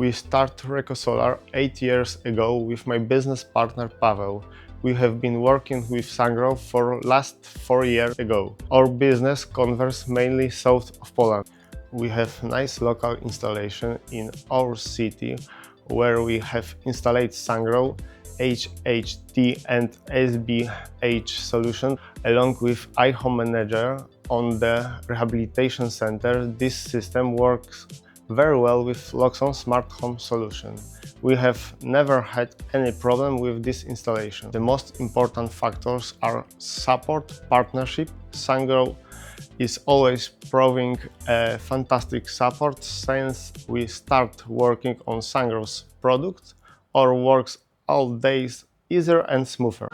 We started RecoSolar 8 years ago with my business partner Paweł. We have been working with Sungrow for last 4 years ago. Our business covers mainly south of Poland. We have nice local installation in our city where we have installed Sungrow, HHT and SBH solution along with iHome Manager on the rehabilitation center. This system works very well with Loxon smart home solution. We have never had any problem with this installation. The most important factors are support, partnership. Sungrow is always proving a fantastic support since we start working on Sungrow's product. Our works all days easier and smoother.